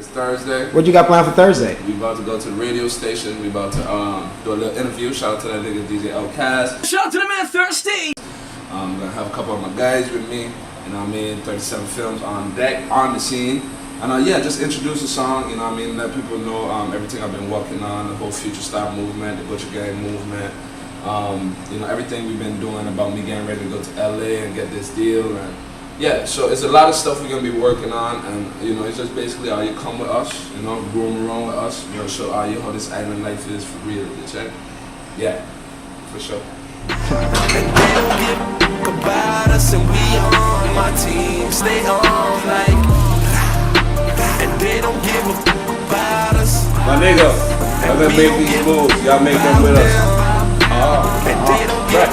It's Thursday. What you got planned for Thursday? We about to go to the radio station. We about to do a little interview. Shout out to that nigga DJ Outkast. Shout out to the man Thirsty. I'm gonna have a couple of my guys with me. You know what I mean? 37 films on deck, on the scene. And yeah, just introduce the song, you know what I mean? Let people know everything I've been working on, the whole Future Style movement, the Butcher Gang movement. You know, everything we've been doing about me getting ready to go to LA and get this deal. And yeah, so it's a lot of stuff we're gonna be working on, and you know, it's just basically how you come with us, you know, roam around with us, you know, show you how this island life is for real, you check? Yeah, for sure. And they don't give about us, and we on my team, stay on like. And they don't give about us. My nigga, y'all gonna make these moves, y'all make them with us. And they don't give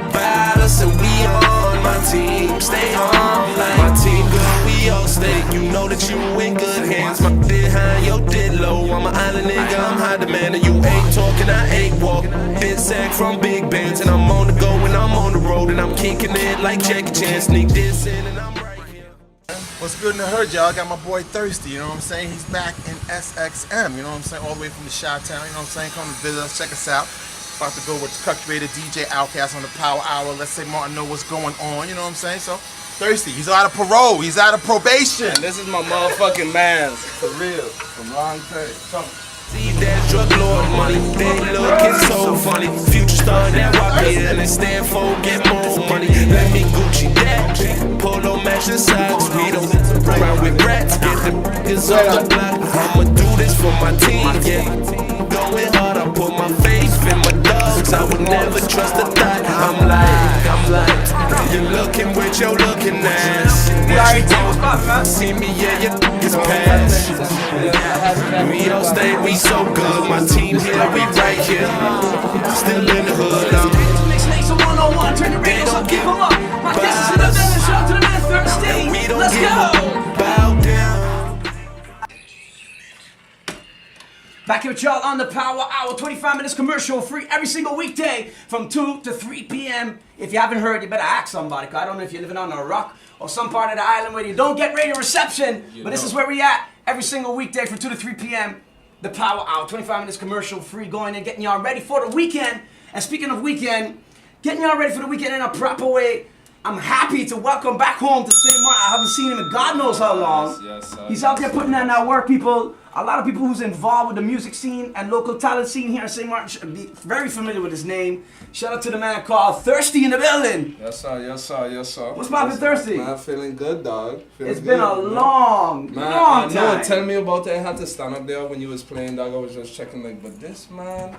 about us, and we on my team, stay on like. My team good, we all stay. You know that you in good hands. My did high, yo did low. I'm an island nigga, I'm high demand, and you ain't talking, I ain't walking. Been sacked from big bands, and I'm on the go, and I'm on the road, and I'm kicking it like Jackie Chan. Sneak this in, and I'm right here. What's good in the hood, y'all? I got my boy Thirsty, you know what I'm saying? He's back in SXM, you know what I'm saying? All the way from the Chi-Town, you know what I'm saying? Come to visit us, check us out. About to go with Cut Creator DJ Outkast on the Power Hour. Let's say Martin know what's going on, you know what I'm saying? So, Thirsty, he's out of parole, he's out of probation. This is my motherfucking man's, for real, from long time. See that drug lord money, they looking so funny. Future star that YPN, and they stand for get more money. Let me Gucci that, polo matching socks. We don't ride with rats, get the niggas on the block. I'ma do this for my team, yeah. Going hard, I put my faith in my dogs. I would never trust a thought. I'm like, you're looking with your looking ass. See me, yeah, you niggas pass. We don't stay, we so good. My team here, we right here. Still in the hood. Turn the radio up, keep 'em up. My guest is in the building. Shout out to the man Thirsty. Let's go. Bow down. Back here with y'all on the Power Hour, 25 minutes commercial free every single weekday from 2 to 3 p.m. If you haven't heard, you better ask somebody, because I don't know if you're living on a rock or some part of the island where you don't get radio reception, but this is where we at every single weekday from 2 to 3 p.m. The Power Hour, 25 minutes commercial free, going and getting y'all ready for the weekend. And speaking of weekend, getting y'all ready for the weekend in a proper way, I'm happy to welcome back home to St. Martin. I haven't seen him in God knows how long. Yes, He's out there putting in that work, people. A lot of people who's involved with the music scene and local talent scene here in St. Martin should be very familiar with his name. Shout out to the man called Thirsty in the building. Yes, sir, yes, sir, yes, sir. What's poppin', Thirsty? Man, feeling good, dog. It's been a long time. No, tell me about it. I had to stand up there when you was playing, dog. I was just checking, like, but this man,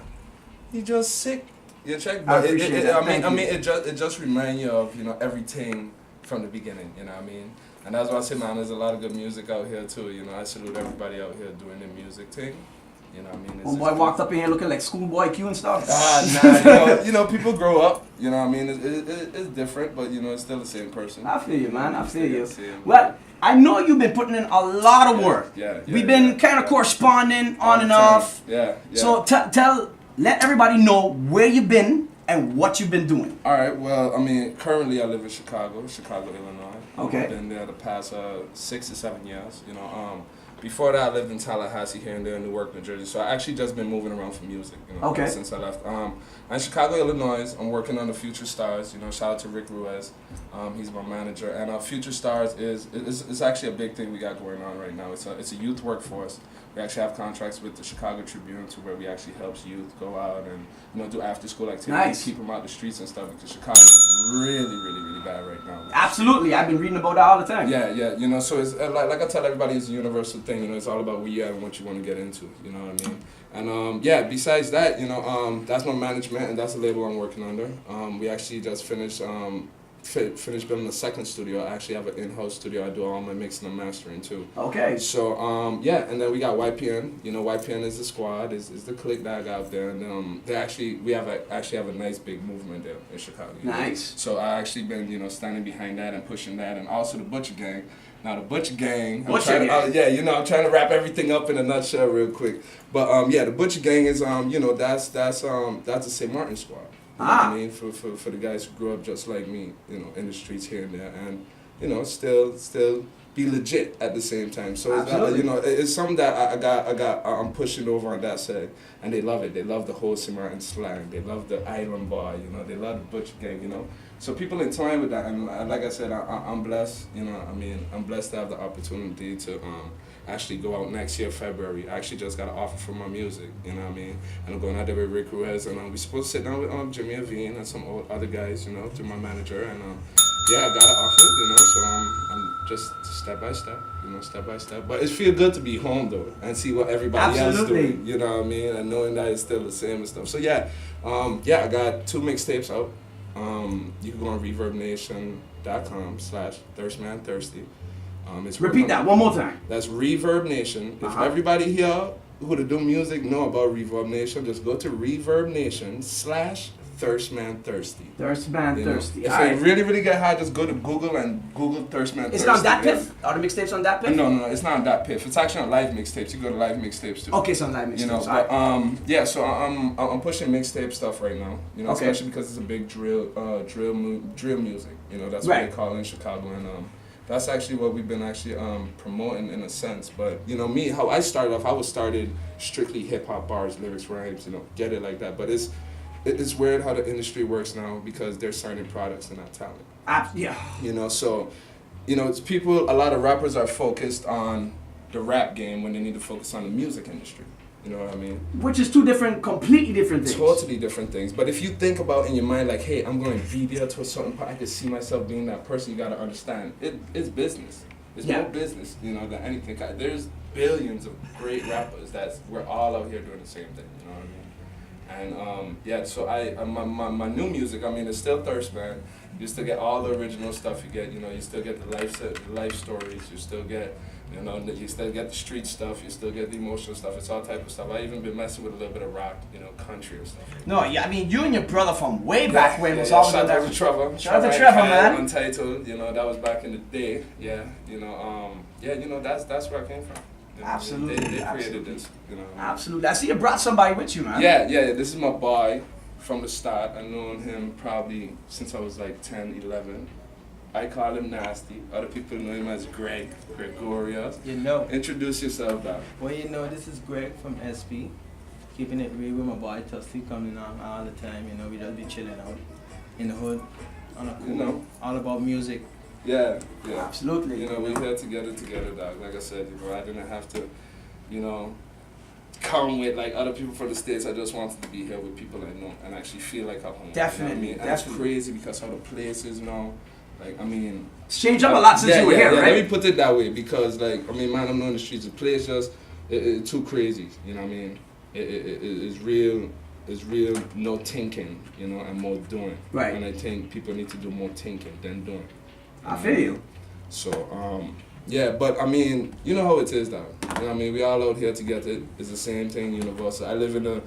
he just sick. You check, but it just reminds you of, you know, everything from the beginning, you know what I mean? And that's why I say, man, there's a lot of good music out here too, you know. I salute everybody out here doing the music thing, you know what I mean? Oh boy, walked up in here looking like Schoolboy Q and stuff. Nah, you know, people grow up, you know what I mean? It's different, but you know, it's still the same person. I feel you, man, I feel you. Well, I know you've been putting in a lot of work. We've been kind of corresponding on and off. Yeah. So let everybody know where you've been and what you've been doing. All right. Well, I mean, currently I live in Chicago, Illinois. Okay. I've been there the past 6 to 7 years. You know, before that I lived in Tallahassee here and there in Newark, New Jersey. So I actually just been moving around for music. You know, since I left. In Chicago, Illinois, I'm working on the Future Stars. You know, shout out to Rick Ruiz. He's my manager. And Future Stars is actually a big thing we got going on right now. It's a youth workforce. We actually have contracts with the Chicago Tribune to where we actually helps youth go out and, you know, do after school activities, keep them out the streets and stuff, because Chicago is really bad right now. Absolutely, I've been reading about that all the time. Yeah, you know, so it's like I tell everybody, it's a universal thing. You know, it's all about where you at and what you want to get into. You know what I mean? And yeah, besides that, you know, that's my management and that's the label I'm working under. We actually just finished building a second studio. I actually have an in-house studio. I do all my mixing and mastering too. Okay. So yeah, and then we got Ypn. You know, Ypn is the squad, is the clique that I got out there, and we have a nice big movement there in Chicago. Nice. Know? So I actually been, you know, standing behind that and pushing that, and also the Butcher Gang. Now the Butcher Gang, I'm trying to wrap everything up in a nutshell real quick. But yeah, the Butcher Gang is you know, that's the St. Martin squad. You know what I mean? For the guys who grew up just like me, you know, in the streets here and there, and you know, still be legit at the same time. So it's something that I'm pushing over on that side, and they love it. They love the whole St. Martin slang. They love the island bar. They love the butcher gang. So people entwine with that, and like I said, I'm blessed. I'm blessed to have the opportunity to actually go out next year, February. I actually just got an offer for my music. And I'm going out there with Rick Ruiz, and we're supposed to sit down with Jimmy Ypn and some other guys, through my manager, and I got an offer, so I'm just step by step. But it feels good to be home though and see what everybody else is doing. And knowing that it's still the same and stuff. So I got 2 mixtapes out. You can go on ReverbNation.com/ThirstManThirsty. Repeat that one more time. That's Reverb Nation. If everybody here who to do music know about Reverb Nation, just go to Reverb Nation/ThirstManThirsty. ThirstManThirsty. If it really, really get high, just go to Google and Google ThirstManThirsty. It's not that piff? Are the mixtapes on that piff? No, it's not on that piff. It's actually on live mixtapes. You go to live mixtapes too. Okay, it's on live mixtapes. So I'm pushing mixtape stuff right now. Especially because it's a big drill music. That's what they call it in Chicago, and that's actually what we've been promoting in a sense. But me, how I started off, I was started strictly hip hop bars, lyrics, rhymes, get it like that. But it's weird how the industry works now because they're signing products and not talent. It's people. A lot of rappers are focused on the rap game when they need to focus on the music industry. You know what I mean? Which is 2 completely different things. Totally different things. But if you think about in your mind, like, hey, I'm going to be there to a certain part, I can see myself being that person, you got to understand. It's business. It's more business, than anything. There's billions of great rappers we're all out here doing the same thing, you know what I mean? And, so my new music, it's still Thirst, man. You still get all the original stuff you get, you still get the life stories, you still get... you still get the street stuff, you still get the emotional stuff, it's all type of stuff. I even been messing with a little bit of rock, country and stuff. You and your brother from way back when was always shout out to Trevor. Shout out to Trevor, man. Untitled, that was back in the day. That's where I came from. Absolutely. They created this, Absolutely. I see you brought somebody with you, man. Yeah, this is my boy from the start. I've known him probably since I was like 10, 11. I call him Nasty. Other people know him as Gregorius. Introduce yourself, Doc. Well, this is Greg from SP. Keeping it real with my boy Tusty coming on all the time. We just be chilling out in the hood. On a cool, all about music. Yeah. Absolutely. We're here together, Doc. Like I said, I didn't have to, come with like other people from the States. I just wanted to be here with people I know and actually feel like I'm home. Definitely. And it's crazy because how the place is now. It's changed up a lot since you were here, right? Let me put it that way because, I'm not in the streets. The place just it's too crazy. You know what I mean? It's real. It's real. No thinking, and more doing. Right. And I think people need to do more thinking than doing. I feel you. So, but you know how it is, though. We all out here together. It's the same thing, universal. I live in the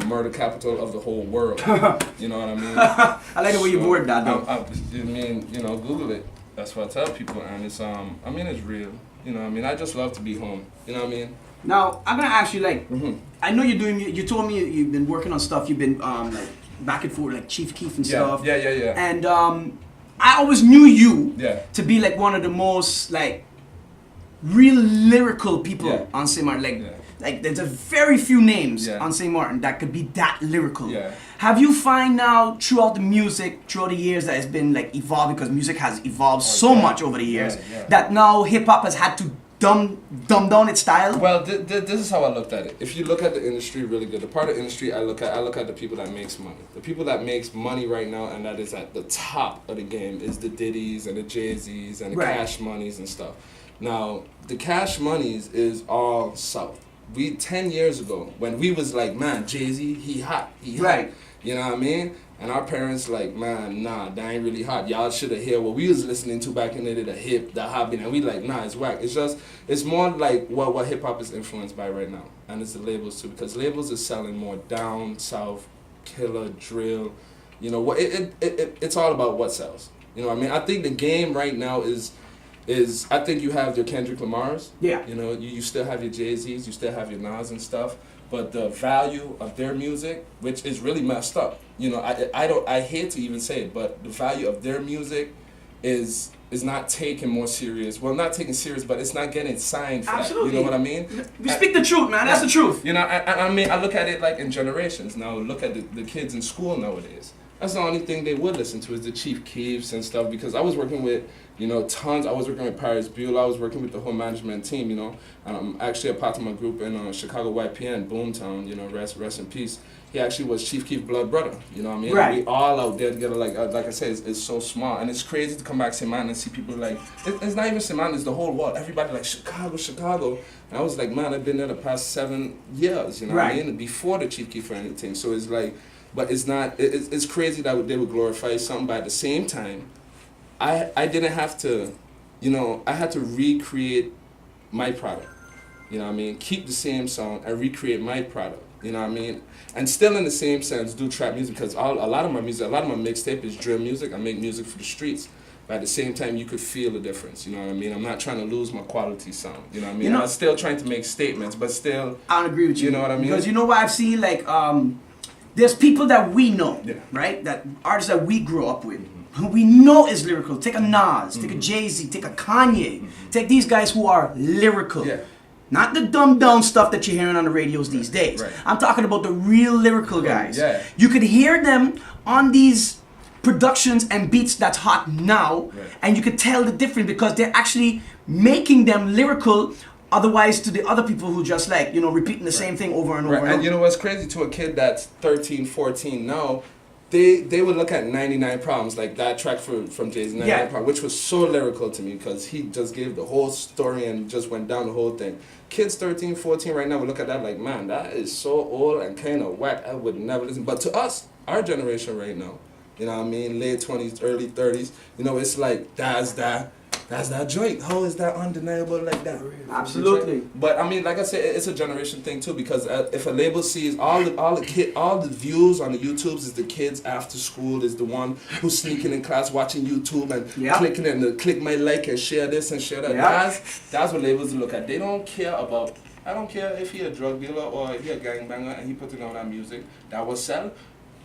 murder capital of the whole world. You know what I mean? I like the way you word that, though. Google it. That's what I tell people, and it's it's real. I just love to be home. You know what I mean? Now, I'm gonna ask you, I know you're doing. You told me you've been working on stuff. You've been back and forth, like Chief Keef and stuff. Yeah. And I always knew you to be one of the most real lyrical people on St. Martin. Like there's a very few names on St. Martin that could be that lyrical. Yeah. Have you find now throughout the music, throughout the years that it's been evolving, because music has evolved so much over the years, that now hip hop has had to dumb down its style? Well, this is how I looked at it. If you look at the industry really good, the part of the industry I look at the people that makes money. The people that makes money right now and that is at the top of the game is the Diddy's and the Jay-Z's and the Cash Moneys and stuff. Now, the Cash Moneys is all South. 10 years ago, when we was like, man, Jay-Z, he hot. Right. You know what I mean? And our parents like, man, nah, that ain't really hot. Y'all should have heard what we was listening to back in the day, the hip, the hobby, and we like, nah, it's whack. It's more like what hip hop is influenced by right now. And it's the labels too, because labels is selling more down, south, killer, drill. It's all about what sells. You know what I mean? I think the game right now is I think you have your Kendrick Lamars. Yeah. You still have your Jay-Z's, you still have your Nas and stuff. But the value of their music, which is really messed up, I hate to even say it, but the value of their music is is not taken more serious. Well, not taken serious, but it's not getting signed for Absolutely. that. You know what I mean? We speak the truth, man. That's the truth. You know, I mean, I look at it like in generations. Now, look at the kids in school nowadays. That's the only thing they would listen to is the Chief Keefs and stuff, because I was working with, you know, tons. I was working with Paris Buell. I was working with the whole management team, you know. Actually a part of my group in Chicago Ypn, Boomtown, you know, rest in peace. He actually was Chief Keef blood brother, you know what I mean? Right. We all out there together, like I said, it's so small. And it's crazy to come back to St. Martin and see people like, it's not even St. Martin, it's the whole world. Everybody like, Chicago. And I was like, man, I've been there the past 7 years, you know what I mean? Before the Chief Keef or anything. So it's like, but it's not, it's crazy that they would glorify something, but at the same time, I didn't have to, you know, I had to recreate my product, you know what I mean? Keep the same sound and recreate my product, you know what I mean? And still in the same sense, do trap music, because a lot of my mixtape is drill music. I make music for the streets. But at the same time, you could feel the difference, you know what I mean? I'm not trying to lose my quality sound, you know what I mean? You know, I'm still trying to make statements, but still... I don't agree with you. You know what I mean? Because you know what I've seen, like, there's people that we know, right? That artists that we grew up with, who we know is lyrical. Take a Nas, take a Jay-Z, take a Kanye. Take these guys who are lyrical. Yeah. Not the dumbed down stuff that you're hearing on the radios these days. Right. I'm talking about the real lyrical guys. Yeah. You could hear them on these productions and beats that's hot now, and you could tell the difference because they're actually making them lyrical. Otherwise, to the other people who just like, you know, repeating the same thing over and over and over. And you know what's crazy, to a kid that's 13, 14 now, they would look at 99 Problems, like that track from Jay-Z, 99 Problems, which was so lyrical to me because he just gave the whole story and just went down the whole thing. Kids 13, 14 right now would look at that like, man, that is so old and kind of whack. I would never listen. But to us, our generation right now, you know what I mean, late 20s, early 30s, you know, it's like, that's that joint. How is that undeniable like that? Absolutely. But I mean, like I said, it's a generation thing too, because if a label sees all the views on the YouTubes is the kids after school, is the one who's sneaking in class watching YouTube and clicking and click my like and share this and share that. That's what labels look at. They don't care about. I don't care if he a drug dealer or he a gangbanger and he putting out that music that will sell.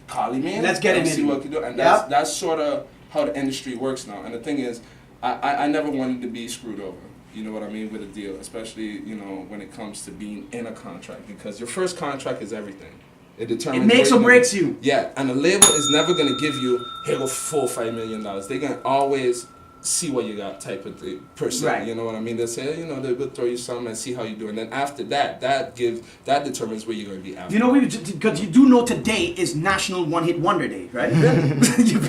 Call him in. Let's get him see in. what he do. And that's sort of how the industry works now. And the thing is, I never wanted to be screwed over, you know what I mean, with a deal, especially, you know, when it comes to being in a contract, because your first contract is everything. It determines. It makes or breaks you. Yeah, and the label is never going to give you, here go $4 or $5 million. They're going to always see what you got type of thing, person, you know what I mean? They say, you know, they will throw you something and see how you do. And then after that, that determines where you're going to be after. You know, because you do know today is National One Hit Wonder Day, right?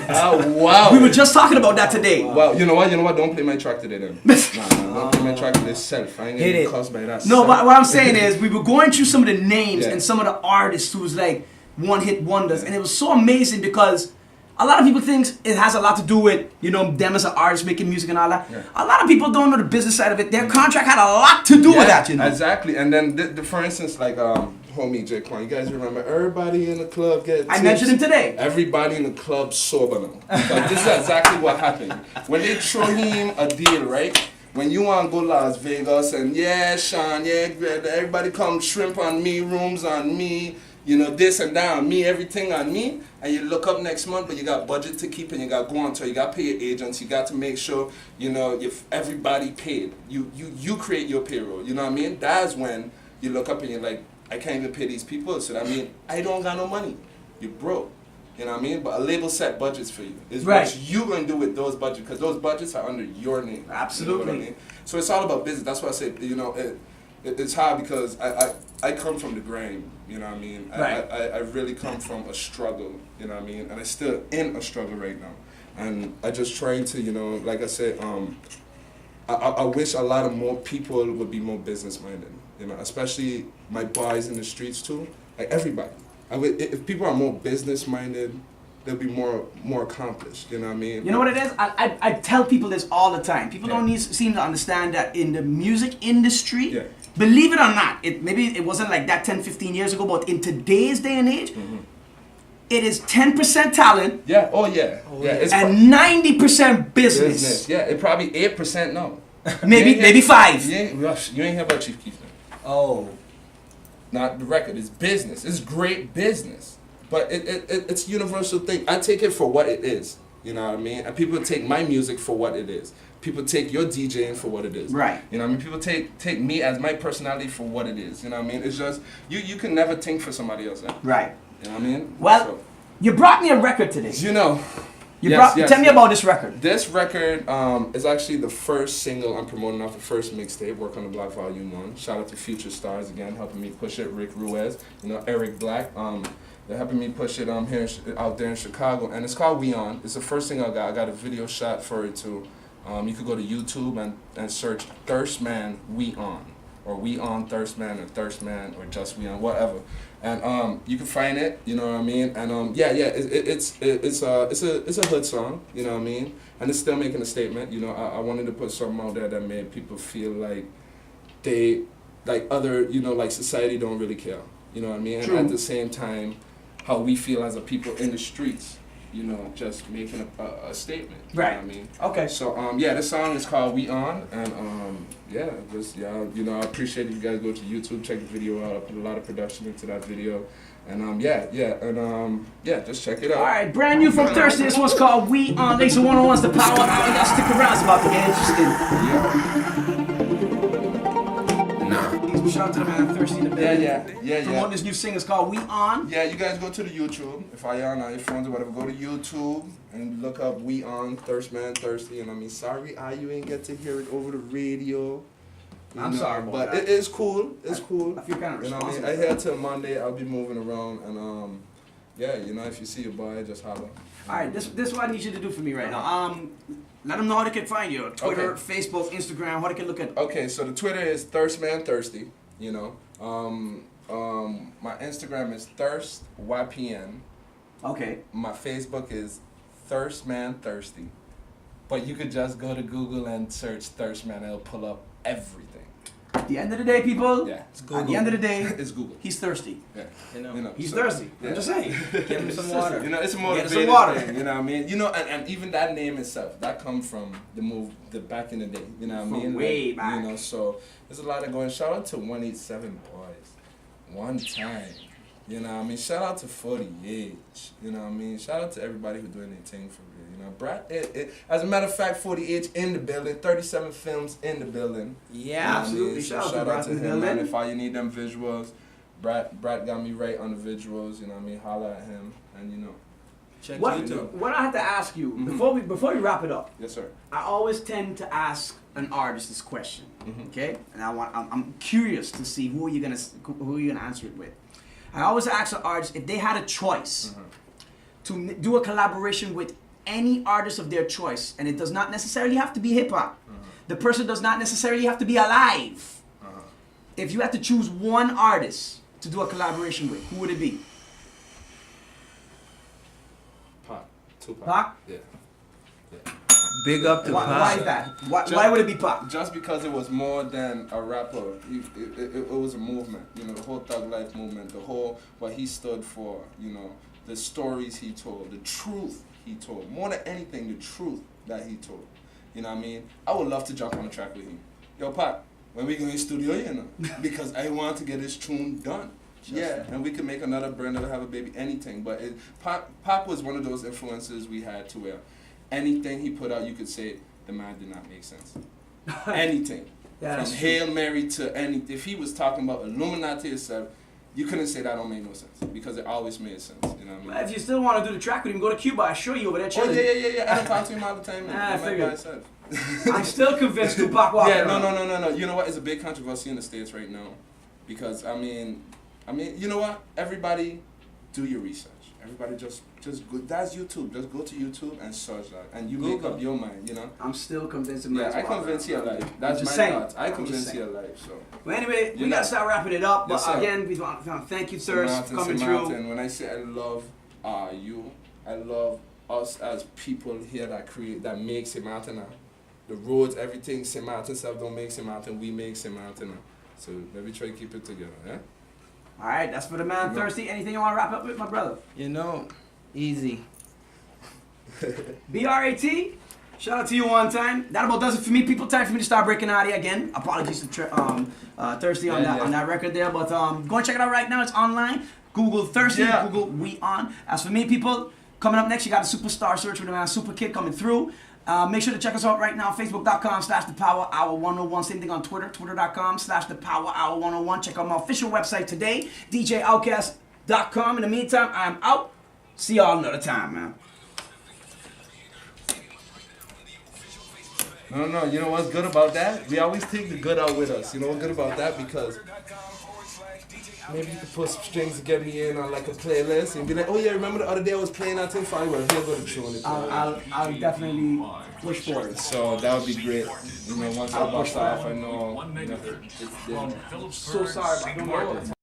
Oh, wow. We were just talking about that today. Well, you know what? Don't play my track today then. Don't play my track today self. I ain't getting caused by that. No, but what I'm saying is we were going through some of the names and some of the artists who was like one hit wonders, and it was so amazing because a lot of people think it has a lot to do with, you know, them as an artist making music and all that. Yeah. A lot of people don't know the business side of it. Their contract had a lot to do with that, you know. Exactly. And then, for instance, like homie J. Quan, you guys remember everybody in the club get tips. I mentioned him today. Everybody in the club sober now. Like, this is exactly what happened. When they throw him a deal, right? When you want to go Las Vegas and Sean, everybody come shrimp on me, rooms on me, you know, this and that on me, everything on me, and you look up next month, but you got budget to keep and you got to go on tour, you got to pay your agents, you got to make sure, you know, if everybody paid, you create your payroll, you know what I mean? That's when you look up and you're like, I can't even pay these people, so that means I don't got no money. You're broke, you know what I mean? But a label set budgets for you. It's what you going to do with those budgets, because those budgets are under your name. Absolutely. You know what I mean? So it's all about business. That's why I say, you know, it's hard because I come from the grind, you know what I mean? I really come from a struggle, you know what I mean? And I'm still in a struggle right now. And I just trying to, you know, like I said, I wish a lot of more people would be more business minded, you know, especially my boys in the streets too, like everybody. If people are more business minded, they'll be more accomplished, you know what I mean? You know what it is? I tell people this all the time. People don't seem to understand that in the music industry, believe it or not, maybe it wasn't like that 10, 15 years ago, but in today's day and age, it is 10% talent. Yeah, It's and 90% business. Yeah, it probably 8% now. maybe 5. You ain't hear about Chief Keef now. Oh. Not the record, it's business. It's great business. But it's a universal thing. I take it for what it is. You know what I mean? And people take my music for what it is. People take your DJing for what it is. Right. You know what I mean? People take me as my personality for what it is. You know what I mean? It's just, you can never think for somebody else. Right. You know what I mean? Well, so, you brought me a record today. you know. Tell me about this record. This record is actually the first single I'm promoting off the first mixtape, Work on the Block Volume 1. Shout out to Future Stars again, helping me push it. Rick Ruiz, Eric Black. They're helping me push it out there in Chicago. And it's called We On. It's the first single I got. I got a video shot for it too. You could go to YouTube and search Thirst Man We On. Or We On Thirst Man, or Thirst Man, or just We On, whatever. And you can find it, you know what I mean? And it's a hood song, you know what I mean? And it's still making a statement, you know. I wanted to put something out there that made people feel like they, like other, you know, like society don't really care, you know what I mean? True. And at the same time, how we feel as a people in the streets, you know, just making a statement, you right. know what I mean? Okay. So this song is called We On, and you know, I appreciate you guys go to YouTube, check the video out. I put a lot of production into that video, and just check it out. All right, brand new from Thirsty. This one's called We On. Lazor 101's The Power Hour. Y'all stick around. It's about to get interesting. Shout out to the man Thirsty in the bed. Promoting this new single. It's called We On. Yeah, you guys go to the YouTube. If I on your phones or whatever, go to YouTube and look up We On, Thirst Man Thirsty. And I mean, sorry, you ain't get to hear it over the radio. I'm sorry, but it is cool. It's cool. I feel kind of responsible. You know what I mean? I hear till Monday. I'll be moving around, and you know, if you see your boy, just holler. All right, this is what I need you to do for me right now. Let them know how they can find you. Twitter, Facebook, Instagram, how they can look at. Okay, so the Twitter is Thirst Man Thirsty. You know, my Instagram is Thirst Ypn. Okay. My Facebook is Thirst Man Thirsty. But you could just go to Google and search Thirst Man. It'll pull up everything. At the end of the day, people. Yeah. It's Google. At the end of the day, it's Google. He's thirsty. Yeah. You know. He's thirsty. Yeah. I'm just saying. Give him some water. You know, it's a motivating some water. thing, you know what I mean? You know, and even that name itself, that comes from the back in the day, you know what I mean? Way back. You know, so there's a lot of going. Shout out to 187 Boys. One time. You know what I mean? Shout out to 48. You know what I mean? Shout out to everybody who's doing their thing for real. You know, Brad, as a matter of fact, 48 in the building, 37 films in the building. Yeah, you know absolutely. I mean? So Shout out to him, man. If all you need them visuals, Brad got me right on the visuals, you know what I mean? Holla at him, and you know. Check What YouTube. I have to ask you, before we wrap it up, Yes, sir. I always tend to ask an artist this question, okay? And I'm curious to see who you're gonna answer it with. I always ask an artist if they had a choice to do a collaboration with any artist of their choice, and it does not necessarily have to be hip hop. The person does not necessarily have to be alive. If you had to choose one artist to do a collaboration with, who would it be? Pac. Tupac. Pac? Yeah. Big up to Pac. Why is that? Why would it be Pac? Just because it was more than a rapper. It was a movement. You know, the whole Thug Life movement, the whole, what he stood for, you know, the stories he told, the truth he told. More than anything, the truth that he told. You know what I mean? I would love to jump on a track with him. Yo, Pac, when we go in the studio, you know, because I want to get this tune done. And we can make another brand that'll have a baby, anything. But Pac was one of those influences we had to where anything he put out, you could say the man did not make sense. Anything. Yeah, from Hail Mary to anything. If he was talking about Illuminati itself, you couldn't say that don't make no sense because it always made sense. You know what I mean? Well, if you still want to do the track with him, go to Cuba. I show you over there chilling. Oh yeah. I don't talk to him all the time. I figured. Myself. I'm still convinced Tupac walked around. No. You know what? It's a big controversy in the States right now because I mean, you know what? Everybody, do your research. Everybody just go. That's YouTube. Just go to YouTube and search that, and you make up your mind. You know. I'm still convinced. I convince you alive. That's my thoughts. I convince you alive. So. Well, anyway, we gotta start wrapping it up. But again, we want to thank you, Thirst, for coming through. When I say I love you, I love us as people here that make St. Martin. The roads, everything, St. Martin stuff don't make St. Martin. We make St. Martin. So let me try to keep it together. Yeah. All right, that's for the man Thirsty. Anything you want to wrap up with, my brother? You know, easy. BRAT, shout out to you one time. That about does it for me. People, time for me to start breaking out here again. Apologies to Thirsty on that record there, but go and check it out right now. It's online. Google Thirsty, Google We On. As for me, people, Coming up next, you got a superstar search with the man Super Kid coming through. Make sure to check us out right now, facebook.com/thepowerhour101. Same thing on Twitter, twitter.com/thepowerhour101. Check out my official website today, DJ Outkast.com. In the meantime, I'm out. See y'all another time, man. No, you know what's good about that? We always take the good out with us. You know what's good about that? Because maybe you could put some strings to get me in on like a playlist and be like, oh yeah, remember the other day I was playing that thing? Fine, well, here's what I'm showing it. I'll definitely push for it. So that would be great. You know, once I bust off, I know. So sorry, but I don't know.